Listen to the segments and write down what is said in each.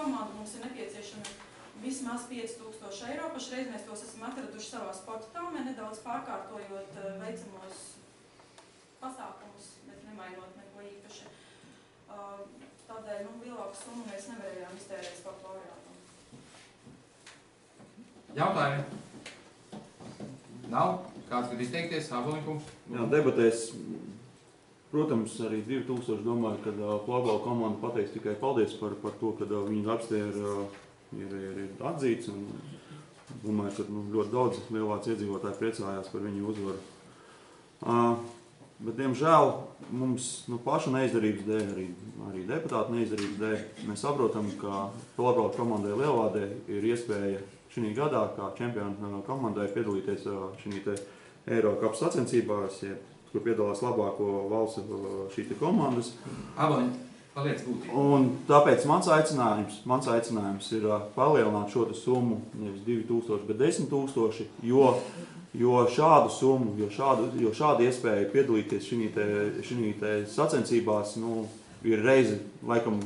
komandu, mums ir nepieciešami vismaz 5000 eiro. Pašreiz mēs tos esam atraduši savā sporta tāmē, nedaudz pārkārtojot veicamos pasākumus, bet nemainot neko īpaši. Tādēļ lielāku summu mēs nevarējām iztērēt sporta laureātam. Jautājumi? Nav? Kāds grib izteikties? Āboliņkungs? Jā, debatēs, protams, arī 2000 domāju, kad florbola komanda pateiks tikai paldies par to, ka viņu darbs ir atzīts. Un domāju, ka ļoti daudz Lielvārdes iedzīvotāji priecājās par viņu uzvaru. Bet, diemžēl, mums paša neizdarības dēļ, arī deputātu neizdarības dēļ, mēs saprotam, ka florbola komandai Lielvārdē ir iespēja šī gadā, kā čempionu komandai, piedalīties šī Eirokapas sacensībās, kur piedalās labāko valstu šī komandas. Āboliņ, paliec būtībā. Un tāpēc mans aicinājums ir palielināt šo summu nevis 2000, bet 10 000, jo šādu summu, jo šādu iespēju piedalīties šī sacensībās, ir reizi, laikam,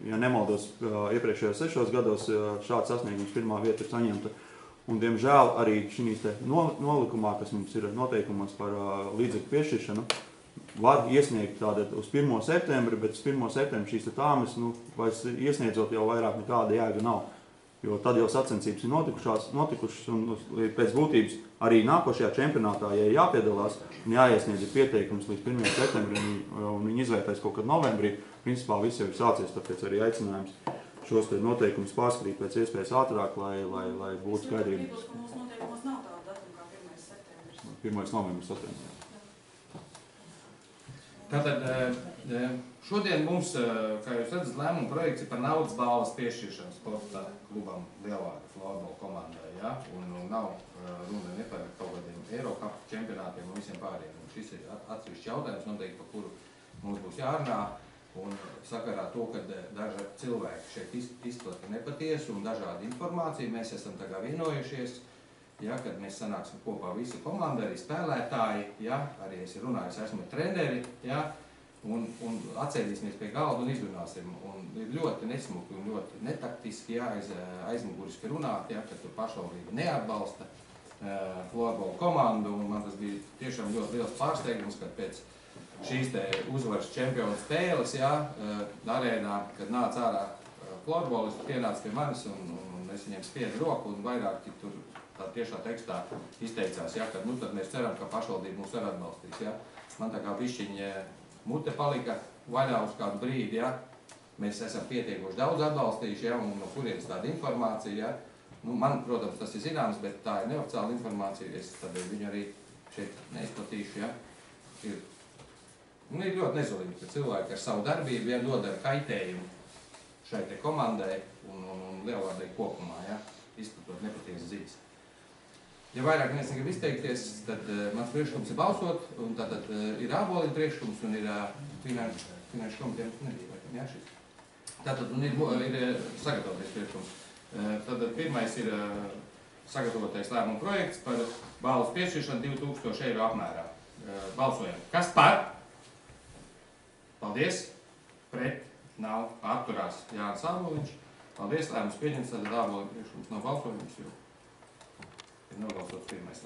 ja nemaldos, iepriekšējos 6 gados šāds sasniegums pirmā vieta ir saņemta. Un, diemžēl, arī šīs nolikumā, kas mums ir noteikumos par līdzekļu piešķiršanu, var iesniegt uz 1. septembri, bet uz 1. septembri šīs tāmes, vairs iesniedzot jau vairāk nekāda jēga nav. Jo tad jau sacensības ir notikušas, un pēc būtības arī nākošajā čempionātā, ja ir jāpiedalās un jāiesniedz pieteikums līdz 1. septembrim, un viņi izvērtēs kaut kad novembrī, principā viss jau ir sācies, tāpēc arī aicinājums šos noteikumus pārskatīt pēc iespējas ātrāk, lai būtu skaidrība. Mūsu noteikumos nav tāda datuma kā 1. septembris. 1. novembris. Tātad šodien mums, kā jūs redzat, lēmuma projekts ir par naudas balvas piešķiršanu sporta klubam Lielvārde florbola komandai. Ja? Un nav runa ne par kaut kādiem Eirokapu čempionātiem un visiem pārējiem. Šis ir atsevišķs jautājums, noteikti, par kuru mums būs jārunā. Un sakarā to, ka daži cilvēki šeit izplata nepatiesu un dažādu informāciju, mēs esam tagad vienojušies, ja, kad mēs sanāksim kopā visi komanda, arī spēlētāji, ja, arī es runāju, esmu treneri, ja, un atsēdīsimies pie galda un izrunāsim. Un ir ļoti nesmuki un ļoti netaktiski, ja, aizmuguriski runāt, ja, ka tur pašvaldība neatbalsta florbola komandu, un man tas bija tiešām ļoti liels pārsteigums, kad pēc šīs uzvaras čempionu spēles, ja, arēnā, kad nāca ārā florbolisti, pienāca pie manis un es viņiem spiedu roku un vairāki tur tā tiešā tekstā izteicās, ja, ka tad mēs ceram, ka pašvaldība mūs var atbalstīt. Ja. Man tā kā bišķiņa mute palika vaļā uz kādu brīdi, ja. Mēs esam pietiekoši daudz atbalstījuši, ja, un no kurienes tāda informācija. Ja. Man, protams, tas ir zināms, bet tā ir neoficiāla informācija, es tad viņu arī šeit neizplatīšu. Ja. Ir ļoti nezolīgi, ka cilvēki ar savu darbību vien nodara kaitējumu šai te komandai un Lielvārdei kopumā, ja, izplatot nepatiesas ziņas. Ja vairāk negrib izteikties, tad mans priekšlikums ir balsot, un tātad ir Āboliņa priekšlikums un ir finanšu komitejums nebija, vai jā, šis. Tātad un ir sagatavoties priekšlikums. Tātad pirmais ir sagatavotais lēmuma projekts par balvas piešķiršanu 2000 eiro apmērā. Balsojam. Kas par? Paldies. Pret. Nav. Atturās Jānis Āboliņš. Paldies. Lēmums pieņems. Tad Āboliņa priekšlikums nav balsojums, jo ir nobalsots pirmais.